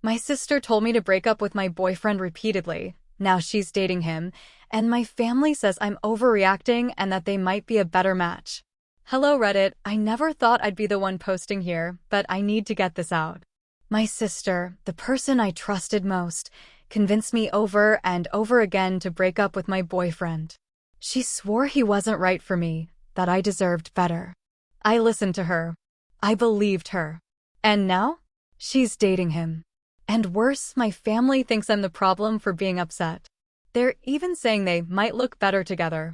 My sister told me to break up with my boyfriend repeatedly. Now she's dating him, and my family says I'm overreacting and that they might be a better match. Hello Reddit, I never thought I'd be the one posting here, but I need to get this out. My sister, the person I trusted most, convinced me over and over again to break up with my boyfriend. She swore he wasn't right for me, that I deserved better. I listened to her. I believed her. And now? She's dating him. And worse, my family thinks I'm the problem for being upset. They're even saying they might look better together.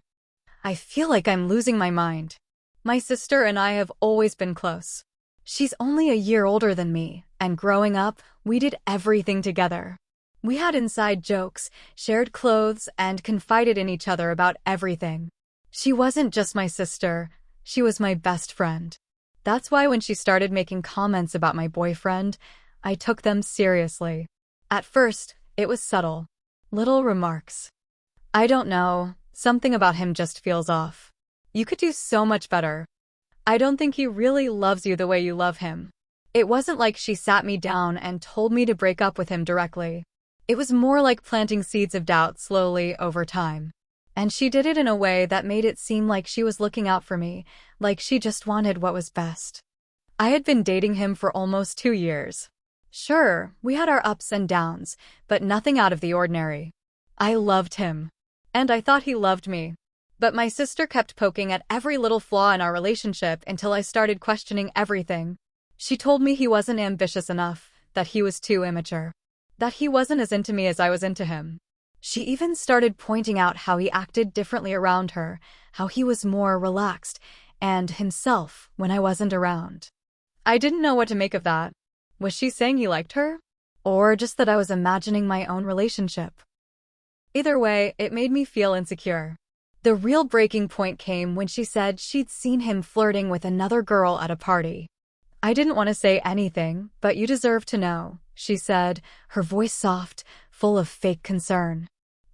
I feel like I'm losing my mind. My sister and I have always been close. She's only a year older than me, and growing up, we did everything together. We had inside jokes, shared clothes, and confided in each other about everything. She wasn't just my sister, she was my best friend. That's why when she started making comments about my boyfriend, I took them seriously. At first, it was subtle. Little remarks. I don't know, something about him just feels off. You could do so much better. I don't think he really loves you the way you love him. It wasn't like she sat me down and told me to break up with him directly. It was more like planting seeds of doubt slowly over time. And she did it in a way that made it seem like she was looking out for me, like she just wanted what was best. I had been dating him for almost 2 years. Sure, we had our ups and downs, but nothing out of the ordinary. I loved him. And I thought he loved me. But my sister kept poking at every little flaw in our relationship until I started questioning everything. She told me he wasn't ambitious enough, that he was too immature, that he wasn't as into me as I was into him. She even started pointing out how he acted differently around her, how he was more relaxed and himself when I wasn't around. I didn't know what to make of that. Was she saying he liked her? Or just that I was imagining my own relationship? Either way, it made me feel insecure. The real breaking point came when she said she'd seen him flirting with another girl at a party. I didn't want to say anything, but you deserve to know, she said, her voice soft, full of fake concern.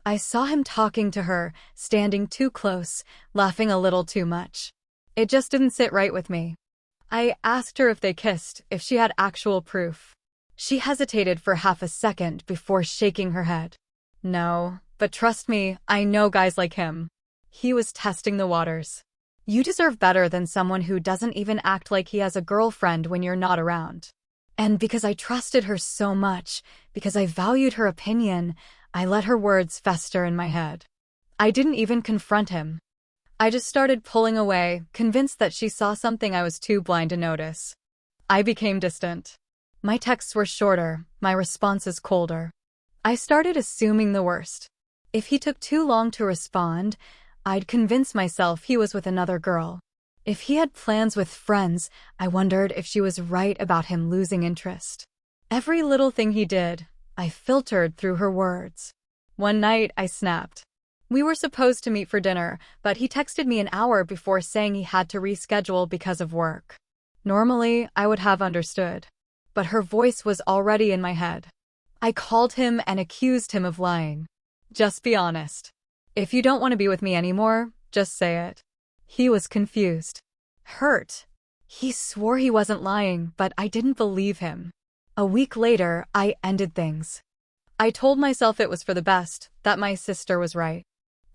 I saw him talking to her, standing too close, laughing a little too much. It just didn't sit right with me. I asked her if they kissed, if she had actual proof. She hesitated for half a second before shaking her head. No, but trust me, I know guys like him. He was testing the waters. You deserve better than someone who doesn't even act like he has a girlfriend when you're not around. And because I trusted her so much, because I valued her opinion, I let her words fester in my head. I didn't even confront him. I just started pulling away, convinced that she saw something I was too blind to notice. I became distant. My texts were shorter, my responses colder. I started assuming the worst. If he took too long to respond, I'd convince myself he was with another girl. If he had plans with friends, I wondered if she was right about him losing interest. Every little thing he did, I filtered through her words. One night, I snapped. We were supposed to meet for dinner, but he texted me an hour before saying he had to reschedule because of work. Normally, I would have understood. But her voice was already in my head. I called him and accused him of lying. Just be honest. If you don't want to be with me anymore, just say it. He was confused. Hurt. He swore he wasn't lying, but I didn't believe him. A week later, I ended things. I told myself it was for the best, that my sister was right.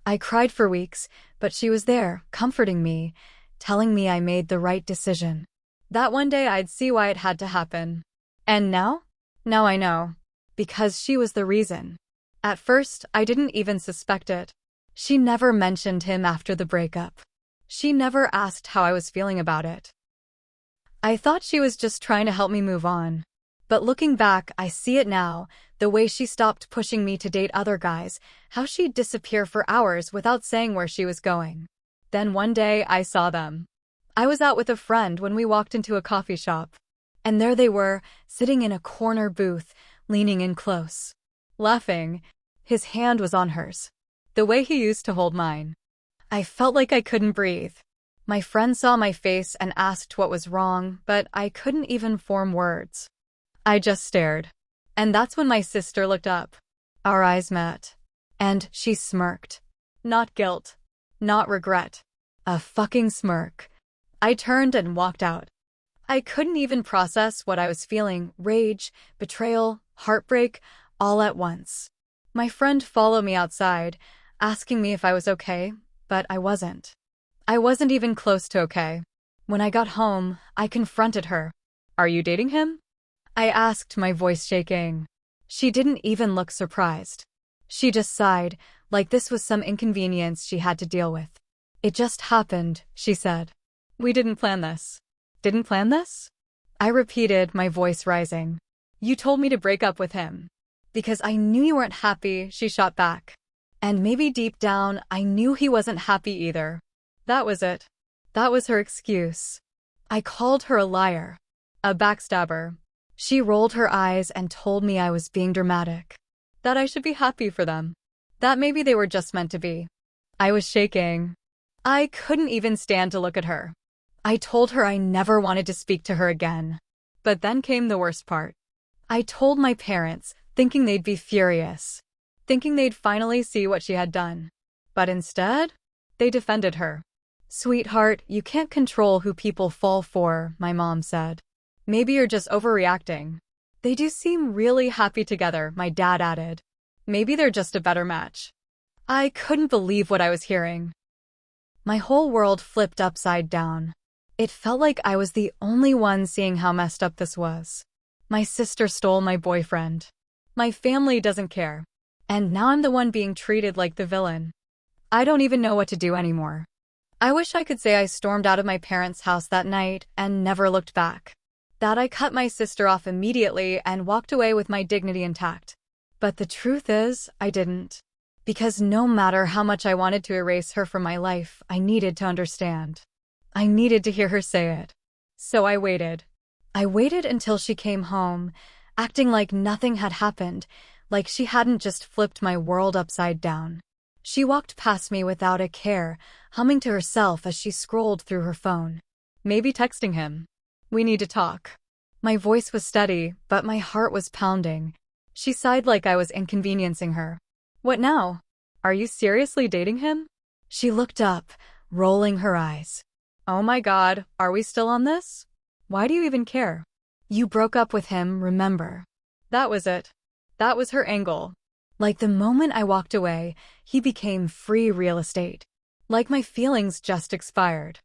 I cried for weeks, but she was there, comforting me, telling me I made the right decision. That one day I'd see why it had to happen. And now? Now I know. Because she was the reason. At first, I didn't even suspect it. She never mentioned him after the breakup. She never asked how I was feeling about it. I thought she was just trying to help me move on. But looking back, I see it now, the way she stopped pushing me to date other guys, how she'd disappear for hours without saying where she was going. Then one day, I saw them. I was out with a friend when we walked into a coffee shop. And there they were, sitting in a corner booth, leaning in close. Laughing. His hand was on hers. The way he used to hold mine. I felt like I couldn't breathe. My friend saw my face and asked what was wrong, but I couldn't even form words. I just stared. And that's when my sister looked up. Our eyes met. And she smirked. Not guilt. Not regret. A fucking smirk. I turned and walked out. I couldn't even process what I was feeling: rage, betrayal, heartbreak, all at once. My friend followed me outside, asking me if I was okay, but I wasn't. I wasn't even close to okay. When I got home, I confronted her. Are you dating him? I asked, my voice shaking. She didn't even look surprised. She just sighed, like this was some inconvenience she had to deal with. It just happened, she said. We didn't plan this. Didn't plan this? I repeated, my voice rising. You told me to break up with him. Because I knew you weren't happy, she shot back. And maybe deep down, I knew he wasn't happy either. That was it. That was her excuse. I called her a liar. A backstabber. She rolled her eyes and told me I was being dramatic. That I should be happy for them. That maybe they were just meant to be. I was shaking. I couldn't even stand to look at her. I told her I never wanted to speak to her again. But then came the worst part. I told my parents, thinking they'd be furious. Thinking they'd finally see what she had done. But instead, they defended her. Sweetheart, you can't control who people fall for, my mom said. Maybe you're just overreacting. They do seem really happy together, my dad added. Maybe they're just a better match. I couldn't believe what I was hearing. My whole world flipped upside down. It felt like I was the only one seeing how messed up this was. My sister stole my boyfriend. My family doesn't care. And now I'm the one being treated like the villain. I don't even know what to do anymore. I wish I could say I stormed out of my parents' house that night and never looked back. That I cut my sister off immediately and walked away with my dignity intact. But the truth is, I didn't. Because no matter how much I wanted to erase her from my life, I needed to understand. I needed to hear her say it. So I waited. I waited until she came home, acting like nothing had happened, like she hadn't just flipped my world upside down. She walked past me without a care, humming to herself as she scrolled through her phone. Maybe texting him. We need to talk. My voice was steady, but my heart was pounding. She sighed like I was inconveniencing her. What now? Are you seriously dating him? She looked up, rolling her eyes. Oh my God, are we still on this? Why do you even care? You broke up with him, remember? That was it. That was her angle. Like the moment I walked away, he became free real estate. Like my feelings just expired.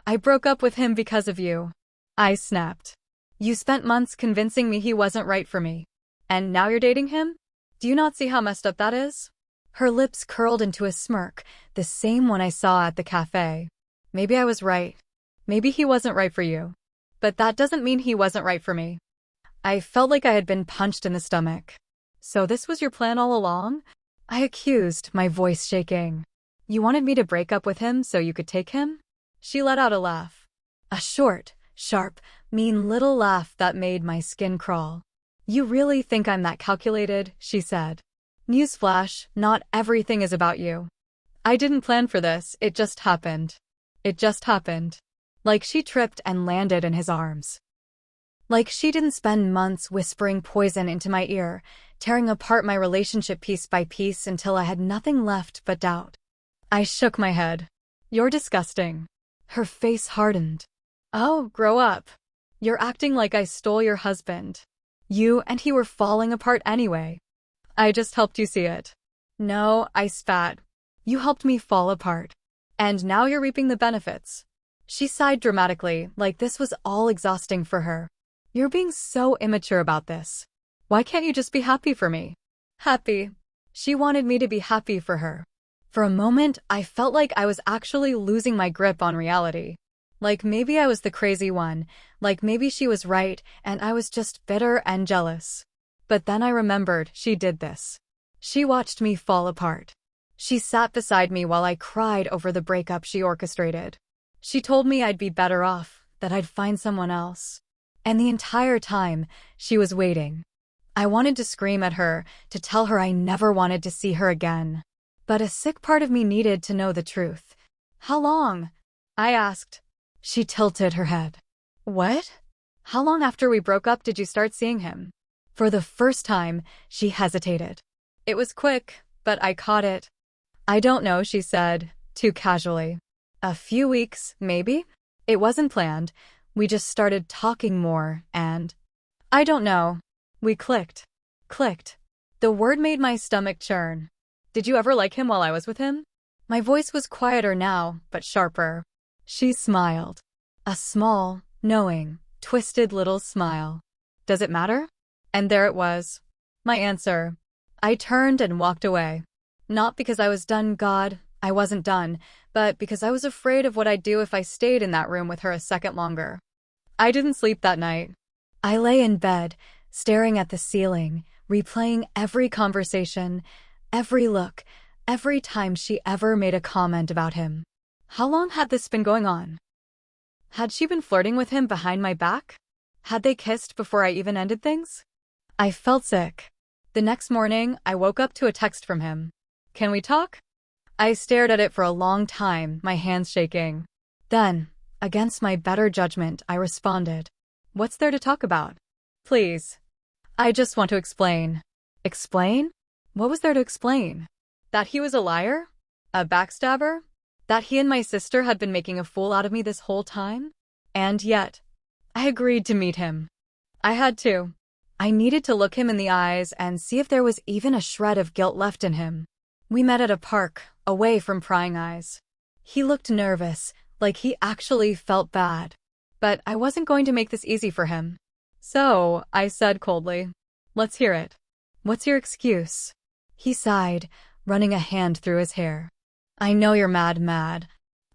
I broke up with him because of you. I snapped. You spent months convincing me he wasn't right for me. And now you're dating him? Do you not see how messed up that is? Her lips curled into a smirk, the same one I saw at the cafe. Maybe I was right. Maybe he wasn't right for you. But that doesn't mean he wasn't right for me. I felt like I had been punched in the stomach. So this was your plan all along? I accused, my voice shaking. You wanted me to break up with him so you could take him? She let out a laugh. A short, sharp, mean little laugh that made my skin crawl. You really think I'm that calculated? She said. Newsflash, not everything is about you. I didn't plan for this, it just happened. It just happened. Like she tripped and landed in his arms. Like she didn't spend months whispering poison into my ear, tearing apart my relationship piece by piece until I had nothing left but doubt. I shook my head. You're disgusting. Her face hardened. Oh, grow up. You're acting like I stole your husband. You and he were falling apart anyway. I just helped you see it. No, I spat. You helped me fall apart. And now you're reaping the benefits. She sighed dramatically, like this was all exhausting for her. You're being so immature about this. Why can't you just be happy for me? Happy. She wanted me to be happy for her. For a moment, I felt like I was actually losing my grip on reality. Like maybe I was the crazy one, like maybe she was right and I was just bitter and jealous. But then I remembered she did this. She watched me fall apart. She sat beside me while I cried over the breakup she orchestrated. She told me I'd be better off, that I'd find someone else. And the entire time, she was waiting. I wanted to scream at her, to tell her I never wanted to see her again. But a sick part of me needed to know the truth. How long? I asked. She tilted her head. What? How long after we broke up did you start seeing him? For the first time, she hesitated. It was quick, but I caught it. I don't know, she said, too casually. A few weeks, maybe? It wasn't planned. We just started talking more, and I don't know. We clicked. clicked. The word made my stomach churn. Did you ever like him while I was with him? My voice was quieter now, but sharper. She smiled. A small, knowing, twisted little smile. Does it matter? And there it was. My answer. I turned and walked away. Not because I was done, God, I wasn't done, but because I was afraid of what I'd do if I stayed in that room with her a second longer. I didn't sleep that night. I lay in bed, staring at the ceiling, replaying every conversation, every look, every time she ever made a comment about him. How long had this been going on? Had she been flirting with him behind my back? Had they kissed before I even ended things? I felt sick. The next morning, I woke up to a text from him. Can we talk? I stared at it for a long time, my hands shaking. Then, against my better judgment, I responded. What's there to talk about? Please. I just want to explain. Explain? What was there to explain? That he was a liar? A backstabber? That he and my sister had been making a fool out of me this whole time? And yet, I agreed to meet him. I had to. I needed to look him in the eyes and see if there was even a shred of guilt left in him. We met at a park, away from prying eyes. He looked nervous, like he actually felt bad. But I wasn't going to make this easy for him. So, I said coldly, let's hear it. What's your excuse? He sighed, running a hand through his hair. I know you're mad.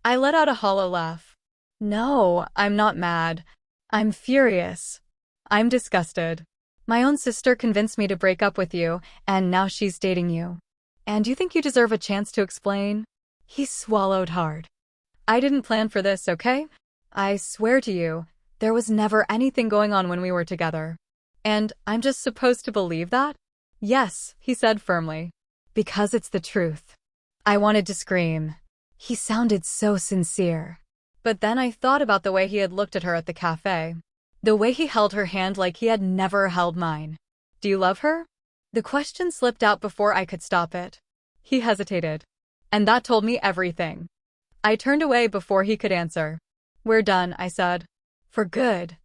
I let out a hollow laugh. No, I'm not mad. I'm furious. I'm disgusted. My own sister convinced me to break up with you, and now she's dating you. And you think you deserve a chance to explain? He swallowed hard. I didn't plan for this, okay? I swear to you, there was never anything going on when we were together. And I'm just supposed to believe that? Yes, he said firmly. Because it's the truth. I wanted to scream. He sounded so sincere. But then I thought about the way he had looked at her at the cafe. The way he held her hand like he had never held mine. Do you love her? The question slipped out before I could stop it. He hesitated. And that told me everything. I turned away before he could answer. We're done, I said. For good.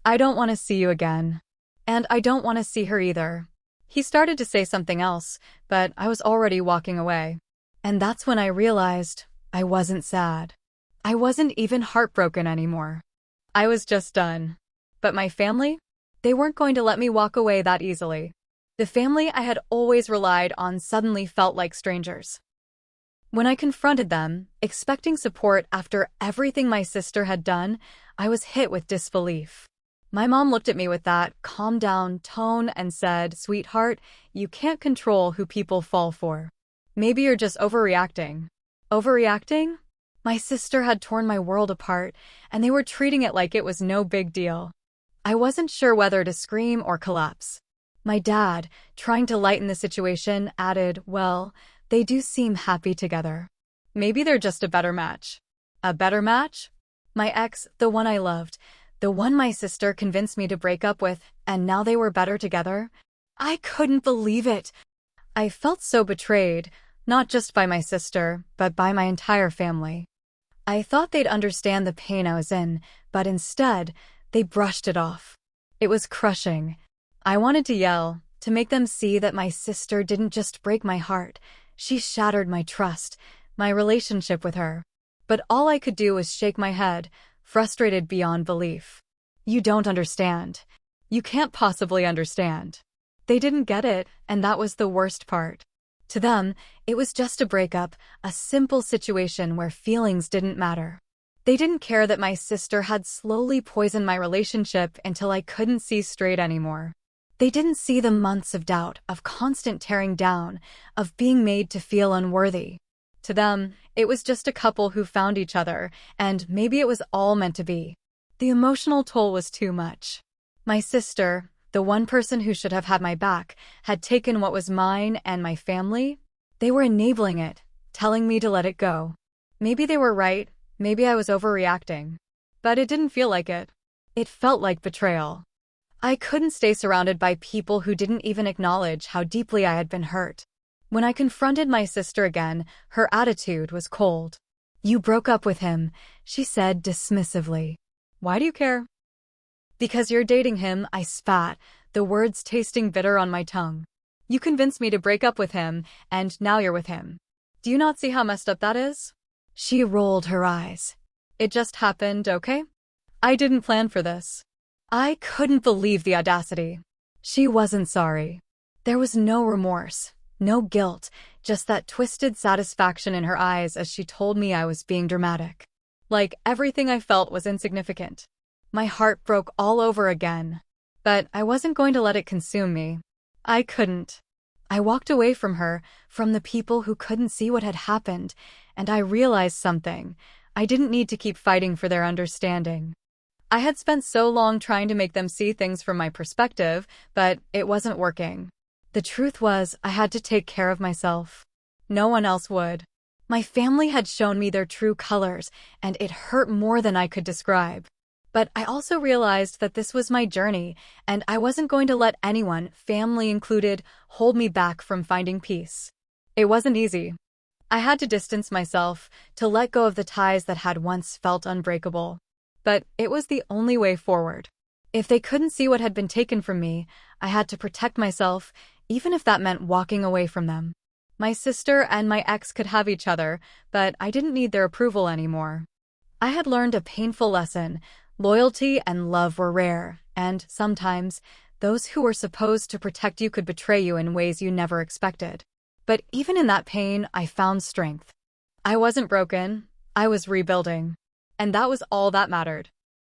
I don't want to see you again. And I don't want to see her either. He started to say something else, but I was already walking away. And that's when I realized I wasn't sad. I wasn't even heartbroken anymore. I was just done. But my family? They weren't going to let me walk away that easily. The family I had always relied on suddenly felt like strangers. When I confronted them, expecting support after everything my sister had done, I was hit with disbelief. My mom looked at me with that calm down tone and said, "Sweetheart, you can't control who people fall for. Maybe you're just overreacting." Overreacting? My sister had torn my world apart, and they were treating it like it was no big deal. I wasn't sure whether to scream or collapse. My dad, trying to lighten the situation, added, well, they do seem happy together. Maybe they're just a better match. A better match? My ex, the one I loved, the one my sister convinced me to break up with, and now they were better together? I couldn't believe it. I felt so betrayed, not just by my sister, but by my entire family. I thought they'd understand the pain I was in, but instead, they brushed it off. It was crushing. I wanted to yell, to make them see that my sister didn't just break my heart, she shattered my trust, my relationship with her. But all I could do was shake my head, frustrated beyond belief. You don't understand. You can't possibly understand. They didn't get it, and that was the worst part. To them, it was just a breakup, a simple situation where feelings didn't matter. They didn't care that my sister had slowly poisoned my relationship until I couldn't see straight anymore. They didn't see the months of doubt, of constant tearing down, of being made to feel unworthy. To them, it was just a couple who found each other, and maybe it was all meant to be. The emotional toll was too much. My sister, the one person who should have had my back, had taken what was mine and my family. They were enabling it, telling me to let it go. Maybe they were right. Maybe I was overreacting. But it didn't feel like it. It felt like betrayal. I couldn't stay surrounded by people who didn't even acknowledge how deeply I had been hurt. When I confronted my sister again, her attitude was cold. You broke up with him, she said dismissively. Why do you care? Because you're dating him, I spat, the words tasting bitter on my tongue. You convinced me to break up with him, and now you're with him. Do you not see how messed up that is? She rolled her eyes. It just happened, okay? I didn't plan for this. I couldn't believe the audacity. She wasn't sorry. There was no remorse, no guilt, just that twisted satisfaction in her eyes as she told me I was being dramatic. Like everything I felt was insignificant. My heart broke all over again. But I wasn't going to let it consume me. I couldn't. I walked away from her, from the people who couldn't see what had happened, and I realized something. I didn't need to keep fighting for their understanding. I had spent so long trying to make them see things from my perspective, but it wasn't working. The truth was, I had to take care of myself. No one else would. My family had shown me their true colors, and it hurt more than I could describe. But I also realized that this was my journey, and I wasn't going to let anyone, family included, hold me back from finding peace. It wasn't easy. I had to distance myself, to let go of the ties that had once felt unbreakable. But it was the only way forward. If they couldn't see what had been taken from me, I had to protect myself, even if that meant walking away from them. My sister and my ex could have each other, but I didn't need their approval anymore. I had learned a painful lesson. Loyalty and love were rare, and sometimes, those who were supposed to protect you could betray you in ways you never expected. But even in that pain, I found strength. I wasn't broken. I was rebuilding. And that was all that mattered.